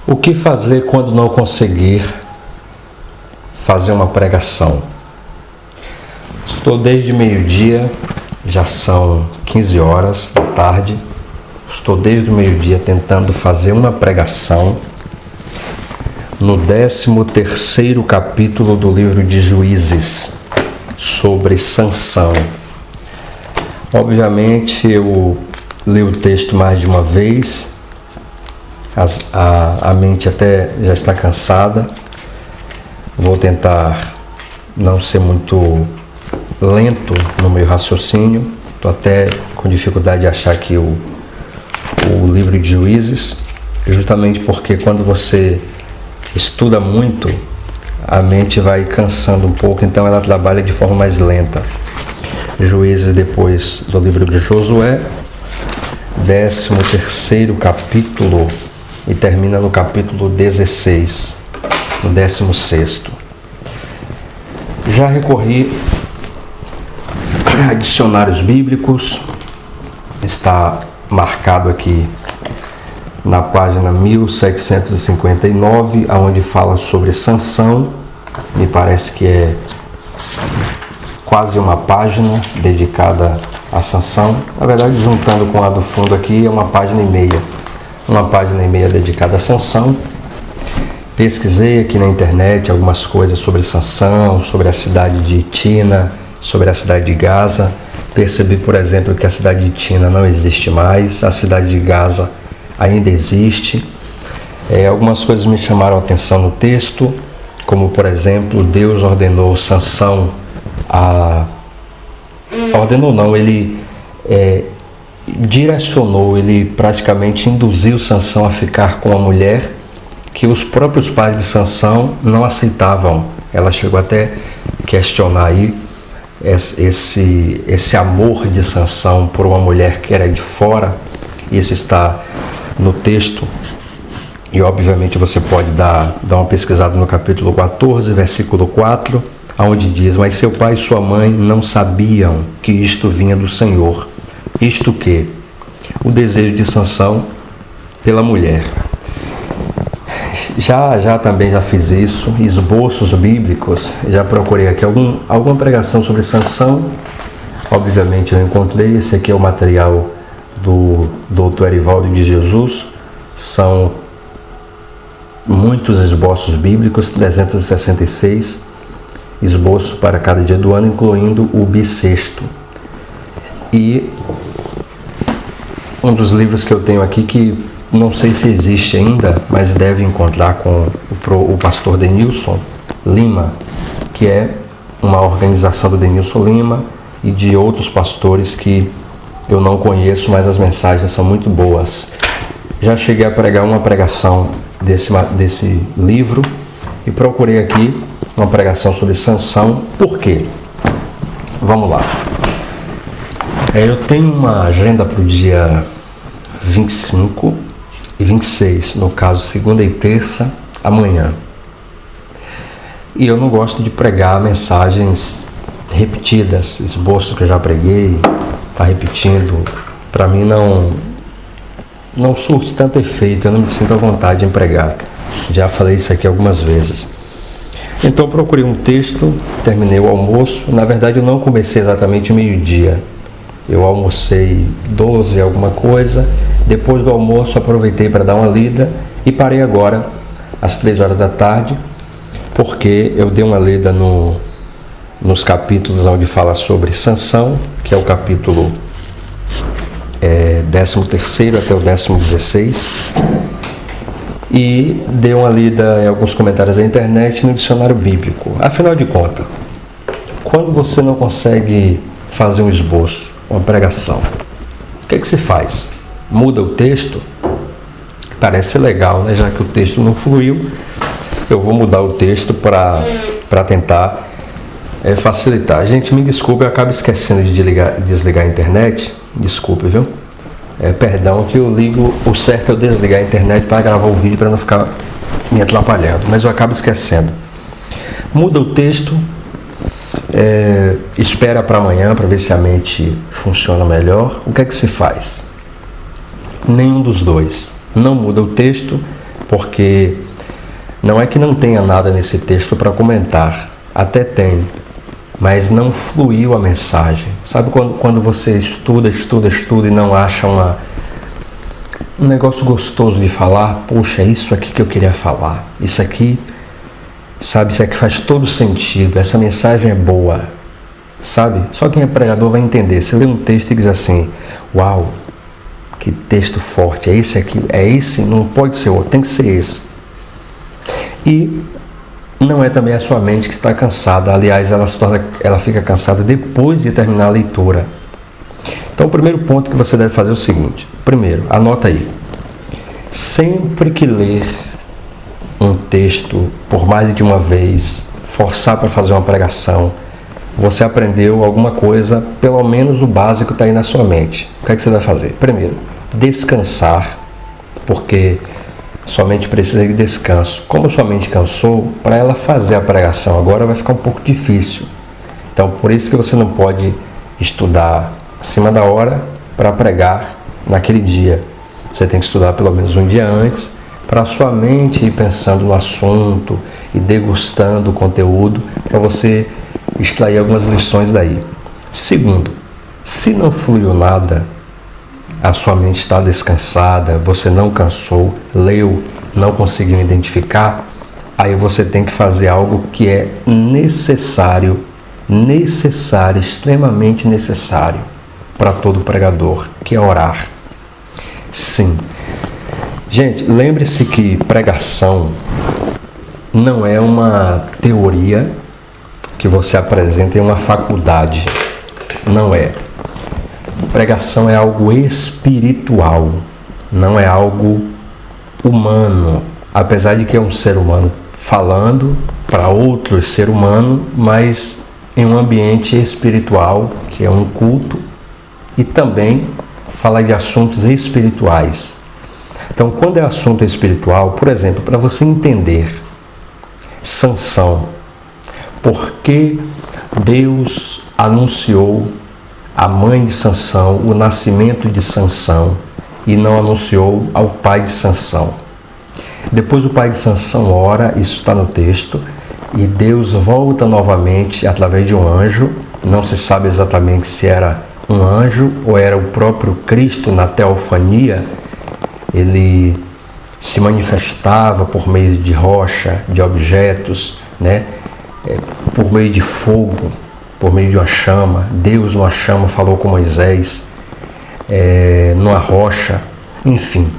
O que fazer quando não conseguir fazer uma pregação? Estou desde meio-dia, já são 15 horas da tarde. Estou desde o meio-dia tentando fazer uma pregação no 13º capítulo do livro de Juízes, sobre Sansão. Obviamente eu li o texto mais de uma vez, a mente até já está cansada. Vou tentar não ser muito lento no meu raciocínio. Estou até com dificuldade de achar aqui o livro de Juízes, justamente porque quando você estuda muito, a mente vai cansando um pouco, então ela trabalha de forma mais lenta. Juízes, depois do livro de Josué, 13º capítulo, e termina no capítulo 16, no 16º. Já recorri a dicionários bíblicos, está marcado aqui na página 1759, onde fala sobre Sansão. Me parece que é quase uma página dedicada a Sansão. Na verdade, juntando com a do fundo aqui, é uma página e meia. Uma página e meia dedicada a Sansão. Pesquisei aqui na internet algumas coisas sobre Sansão, sobre a cidade de Tina, sobre a cidade de Gaza. Percebi, por exemplo, que a cidade de Tina não existe mais, a cidade de Gaza ainda existe. Algumas coisas me chamaram a atenção no texto, como, por exemplo, Deus ordenou Sansão ele direcionou, ele praticamente induziu Sansão a ficar com uma mulher que os próprios pais de Sansão não aceitavam. Ela chegou até a questionar aí esse amor de Sansão por uma mulher que era de fora. Isso está no texto e obviamente você pode dar uma pesquisada no capítulo 14, versículo 4, onde diz: mas seu pai e sua mãe não sabiam que isto vinha do Senhor. Isto que? O desejo de Sansão pela mulher. Também já fiz isso, esboços bíblicos, já procurei aqui alguma pregação sobre Sansão. Obviamente eu encontrei, esse aqui é o material do Dr. Erivaldo de Jesus, são muitos esboços bíblicos, 366 esboços para cada dia do ano, incluindo o bissexto. E um dos livros que eu tenho aqui, que não sei se existe ainda, mas deve encontrar, com o pastor Denilson Lima, que é uma organização do Denilson Lima e de outros pastores que eu não conheço, mas as mensagens são muito boas. Já cheguei a pregar uma pregação desse livro e procurei aqui uma pregação sobre Sansão. Por quê? Vamos lá. Eu tenho uma agenda para o dia 25 e 26, no caso segunda e terça, amanhã. E eu não gosto de pregar mensagens repetidas, esboços que eu já preguei, tá repetindo. Para mim não surte tanto efeito, eu não me sinto à vontade em pregar. Já falei isso aqui algumas vezes. Então eu procurei um texto, terminei o almoço. Na verdade eu não comecei exatamente meio-dia. Eu almocei 12 alguma coisa. Depois do almoço aproveitei para dar uma lida e parei agora às 3 horas da tarde, porque eu dei uma lida nos capítulos onde fala sobre Sansão, que é o capítulo 13º até o 16º, e dei uma lida em alguns comentários da internet no dicionário bíblico. Afinal de contas, quando você não consegue fazer um esboço, uma pregação, o que é que se faz? Muda o texto? Parece legal, né? Já que o texto não fluiu, eu vou mudar o texto para tentar facilitar. Gente, me desculpe, eu acabo esquecendo de desligar a internet. Desculpe, viu? Perdão, que eu ligo, o certo é eu desligar a internet para gravar o vídeo, para não ficar me atrapalhando, mas eu acabo esquecendo. Muda o texto, espera para amanhã para ver se a mente funciona melhor. O que é que se faz? Nenhum dos dois. Não muda o texto, porque não é que não tenha nada nesse texto para comentar, até tem, mas não fluiu a mensagem. Sabe quando você estuda e não acha um negócio gostoso de falar? Poxa, isso aqui que eu queria falar, isso aqui, sabe, isso aqui faz todo sentido, essa mensagem é boa, sabe? Só quem é pregador vai entender. Você lê um texto e diz assim, uau, que texto forte, é esse aqui, é esse, não pode ser outro, tem que ser esse. E não é também a sua mente que está cansada, aliás, ela fica cansada depois de terminar a leitura. Então o primeiro ponto que você deve fazer é o seguinte, primeiro, anota aí, sempre que ler um texto por mais de uma vez, forçar para fazer uma pregação, você aprendeu alguma coisa, pelo menos o básico está aí na sua mente. O que é que você vai fazer? Primeiro, descansar, porque sua mente precisa de descanso. Como sua mente cansou, para ela fazer a pregação agora vai ficar um pouco difícil. Então, por isso que você não pode estudar acima da hora para pregar naquele dia. Você tem que estudar pelo menos um dia antes, para a sua mente ir pensando no assunto e degustando o conteúdo, para você extrair algumas lições daí. Segundo, se não fluiu nada, a sua mente está descansada, você não cansou, leu, não conseguiu identificar, aí você tem que fazer algo que é necessário, extremamente necessário para todo pregador, que é orar. Sim. Gente, lembre-se que pregação não é uma teoria que você apresenta em uma faculdade. Não é. Pregação é algo espiritual, não é algo humano. Apesar de que é um ser humano falando para outro ser humano, mas em um ambiente espiritual, que é um culto, e também fala de assuntos espirituais. Então, quando é assunto espiritual, por exemplo, para você entender Sansão, por que Deus anunciou a mãe de Sansão, o nascimento de Sansão, e não anunciou ao pai de Sansão. Depois o pai de Sansão ora, isso está no texto, e Deus volta novamente através de um anjo, não se sabe exatamente se era um anjo ou era o próprio Cristo na teofania. Ele se manifestava por meio de rocha, de objetos, né? Por meio de fogo, por meio de uma chama. Deus numa chama falou com Moisés, numa rocha, enfim.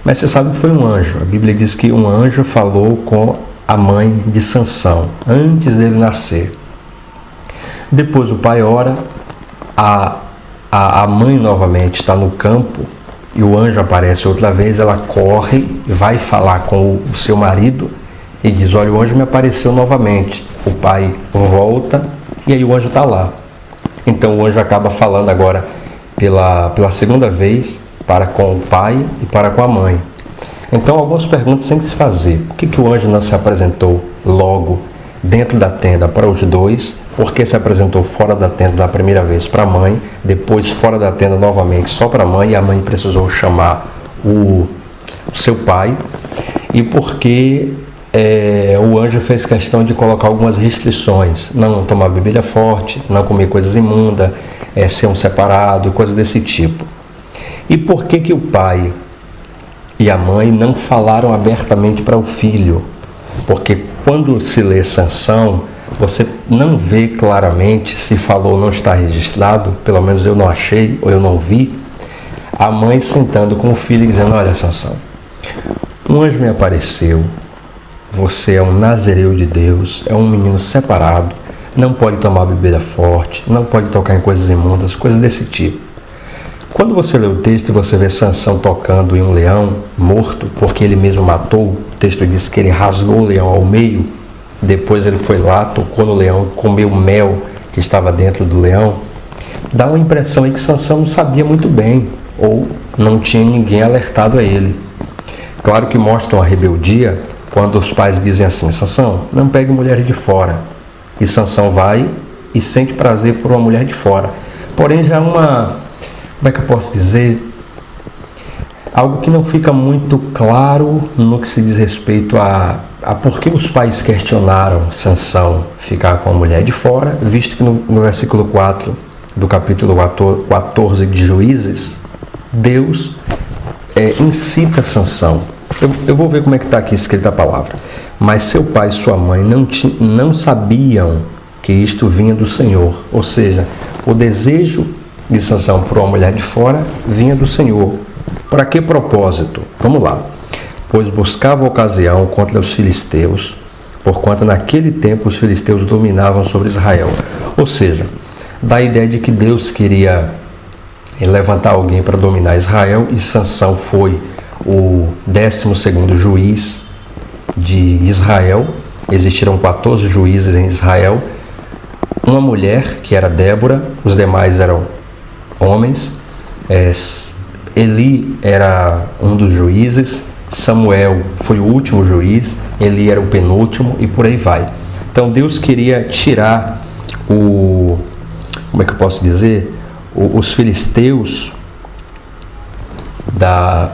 Mas você sabe que foi um anjo. A Bíblia diz que um anjo falou com a mãe de Sansão, antes dele nascer. Depois o pai ora, a mãe novamente está no campo, e o anjo aparece outra vez, ela corre e vai falar com o seu marido, e diz, olha, o anjo me apareceu novamente. O pai volta, e aí o anjo está lá. Então o anjo acaba falando agora pela segunda vez para com o pai e para com a mãe. Então algumas perguntas tem que se fazer. Por que o anjo não se apresentou logo dentro da tenda para os dois? Por que se apresentou fora da tenda da primeira vez para a mãe, depois fora da tenda novamente só para a mãe, e a mãe precisou chamar o seu pai? E por que o anjo fez questão de colocar algumas restrições? Não tomar bebida forte, não comer coisas imundas, ser um separado, coisas desse tipo. E por que o pai e a mãe não falaram abertamente para o filho? Porque quando se lê Sansão, você não vê claramente se falou ou não está registrado, pelo menos eu não achei ou eu não vi, a mãe sentando com o filho e dizendo, olha Sansão, um anjo me apareceu, você é um nazireu de Deus, é um menino separado, não pode tomar bebida forte, não pode tocar em coisas imundas, coisas desse tipo. Quando você lê o texto e você vê Sansão tocando em um leão morto, porque ele mesmo matou, o texto diz que ele rasgou o leão ao meio, depois ele foi lá, tocou no leão, comeu o mel que estava dentro do leão, dá uma impressão aí que Sansão não sabia muito bem, ou não tinha ninguém alertado a ele. Claro que mostra uma rebeldia quando os pais dizem assim, Sansão, não pegue mulheres de fora. E Sansão vai e sente prazer por uma mulher de fora. Porém já é uma, como é que eu posso dizer? algo que não fica muito claro no que se diz respeito a por que os pais questionaram Sansão ficar com a mulher de fora, visto que no versículo 4 do capítulo 14 de Juízes, Deus incita Sansão. Eu vou ver como é que está aqui escrita a palavra. Mas seu pai e sua mãe não sabiam que isto vinha do Senhor. Ou seja, o desejo de Sansão por uma mulher de fora vinha do Senhor. Para que propósito? Vamos lá. Pois buscava ocasião contra os filisteus, porquanto naquele tempo os filisteus dominavam sobre Israel. Ou seja, dá a ideia de que Deus queria levantar alguém para dominar Israel, e Sansão foi o 12º juiz de Israel. Existiram 14 juízes em Israel, uma mulher, que era Débora, os demais eram homens. Eli era um dos juízes, Samuel foi o último juiz, Eli era o penúltimo, e por aí vai. Então Deus queria tirar como é que eu posso dizer, os filisteus da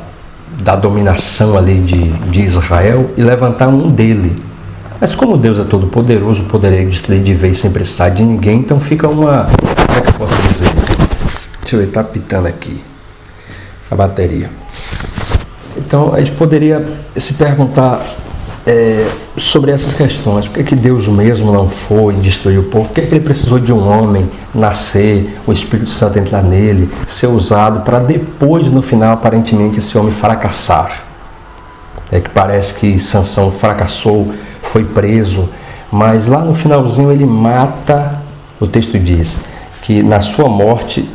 dominação ali de Israel e levantar um dele. Mas como Deus é todo poderoso, poderia destruir de vez sem precisar de ninguém, então fica uma... Como é que eu posso dizer? Deixa eu ver, tá pitando aqui a bateria. Então a gente poderia se perguntar sobre essas questões. Por que Deus mesmo não foi destruir o povo? Por que ele precisou de um homem nascer, o Espírito Santo entrar nele, ser usado, para depois, no final, aparentemente, esse homem fracassar? Que parece que Sansão fracassou, foi preso, mas lá no finalzinho ele mata. O texto diz que na sua morte,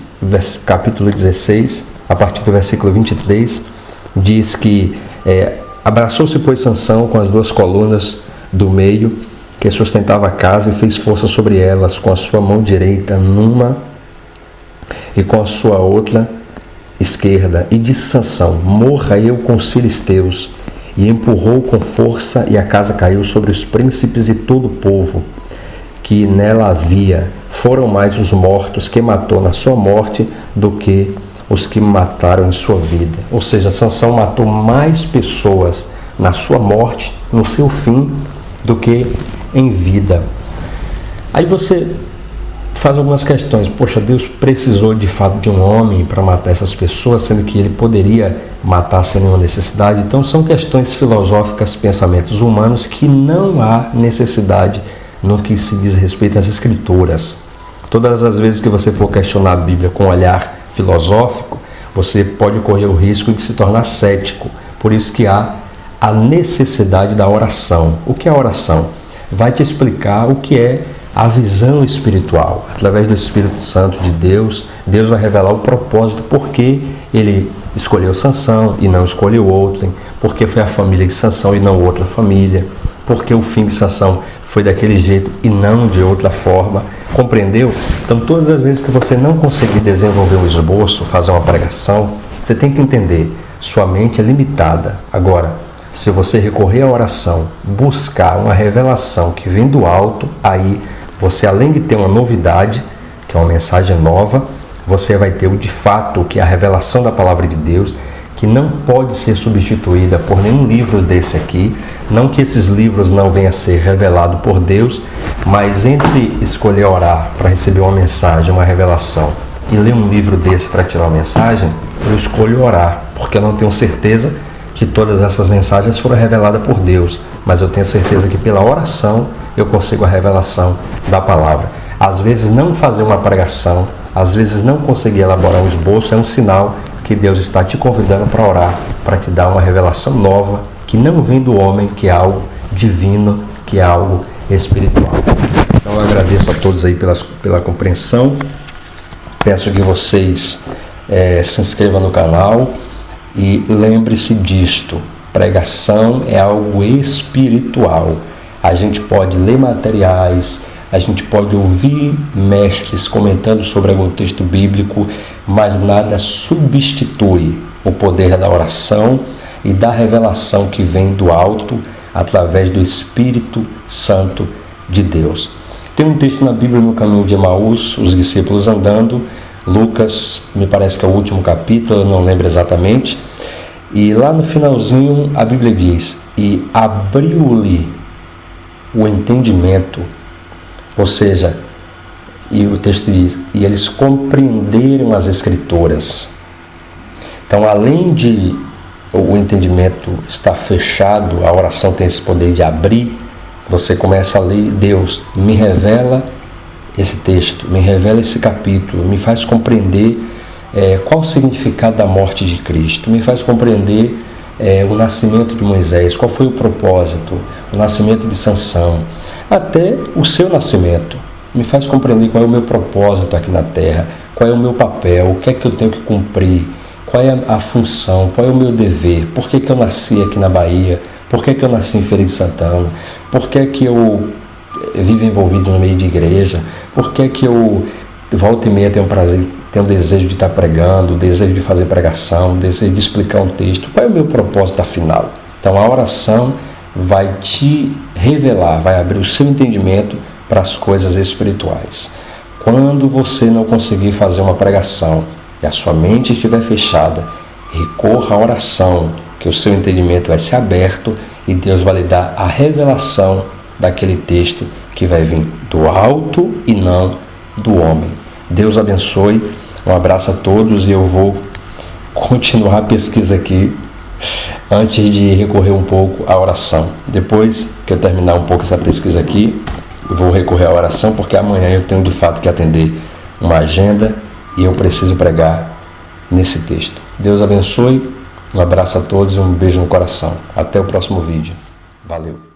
capítulo 16, a partir do versículo 23, diz que abraçou-se, pois, Sansão com as duas colunas do meio que sustentava a casa, e fez força sobre elas com a sua mão direita numa e com a sua outra esquerda, e disse Sansão: morra eu com os filisteus. E empurrou com força, e a casa caiu sobre os príncipes e todo o povo que nela havia. Foram mais os mortos que matou na sua morte do que os que mataram em sua vida. Ou seja, Sansão matou mais pessoas na sua morte, no seu fim, do que em vida. Aí você faz algumas questões. Poxa, Deus precisou de fato de um homem para matar essas pessoas, sendo que ele poderia matar sem nenhuma necessidade? Então são questões filosóficas, pensamentos humanos, que não há necessidade no que se diz respeito às Escrituras. Todas as vezes que você for questionar a Bíblia com um olhar filosófico, você pode correr o risco de se tornar cético. Por isso que há a necessidade da oração. O que é a oração? Vai te explicar o que é a visão espiritual. Através do Espírito Santo de Deus, Deus vai revelar o propósito, por que ele escolheu Sansão e não escolheu outrem, porque foi a família de Sansão e não outra família, porque o fim de Sansão foi daquele jeito e não de outra forma. Compreendeu? Então, todas as vezes que você não conseguir desenvolver um esboço, fazer uma pregação, você tem que entender, sua mente é limitada. Agora, se você recorrer à oração, buscar uma revelação que vem do alto, aí você, além de ter uma novidade, que é uma mensagem nova, você vai ter de fato o que é a revelação da palavra de Deus, que não pode ser substituída por nenhum livro desse aqui. Não que esses livros não venham a ser revelados por Deus, mas entre escolher orar para receber uma mensagem, uma revelação, e ler um livro desse para tirar uma mensagem, eu escolho orar, porque eu não tenho certeza que todas essas mensagens foram reveladas por Deus, mas eu tenho certeza que pela oração eu consigo a revelação da palavra. Às vezes não fazer uma pregação, às vezes não conseguir elaborar um esboço, é um sinal que Deus está te convidando para orar, para te dar uma revelação nova, que não vem do homem, que é algo divino, que é algo espiritual. Então eu agradeço a todos aí pela compreensão. Peço que vocês se inscrevam no canal e lembre-se disto: pregação é algo espiritual. A gente pode ler materiais, a gente pode ouvir mestres comentando sobre algum texto bíblico, mas nada substitui o poder da oração e da revelação que vem do alto através do Espírito Santo de Deus. Tem um texto na Bíblia, no caminho de Emaús, os discípulos andando, Lucas, me parece que é o último capítulo, eu não lembro exatamente, E lá no finalzinho a Bíblia diz: e abriu-lhe o entendimento, ou seja, e o texto diz, e eles compreenderam as Escrituras. Então, além de o entendimento estar fechado, a oração tem esse poder de abrir, você começa a ler: Deus, me revela esse texto, me revela esse capítulo, me faz compreender qual o significado da morte de Cristo, me faz compreender o nascimento de Moisés, qual foi o propósito, o nascimento de Sansão, até o seu nascimento. Me faz compreender qual é o meu propósito aqui na terra, qual é o meu papel, o que é que eu tenho que cumprir, qual é a função, qual é o meu dever, por que eu nasci aqui na Bahia, por que eu nasci em Feira de Santana, por que eu vivo envolvido no meio de igreja, por que eu volta e meia tenho prazer, tenho desejo de estar pregando, desejo de fazer pregação, desejo de explicar um texto, qual é o meu propósito afinal? Então a oração vai te revelar, vai abrir o seu entendimento para as coisas espirituais. Quando você não conseguir fazer uma pregação e a sua mente estiver fechada, recorra à oração, que o seu entendimento vai ser aberto e Deus vai lhe dar a revelação daquele texto que vai vir do alto e não do homem. Deus abençoe, um abraço a todos e eu vou continuar a pesquisa aqui antes de recorrer um pouco à oração. Depois que eu terminar um pouco essa pesquisa aqui, eu vou recorrer à oração, porque amanhã eu tenho de fato que atender uma agenda e eu preciso pregar nesse texto. Deus abençoe, um abraço a todos e um beijo no coração. Até o próximo vídeo. Valeu!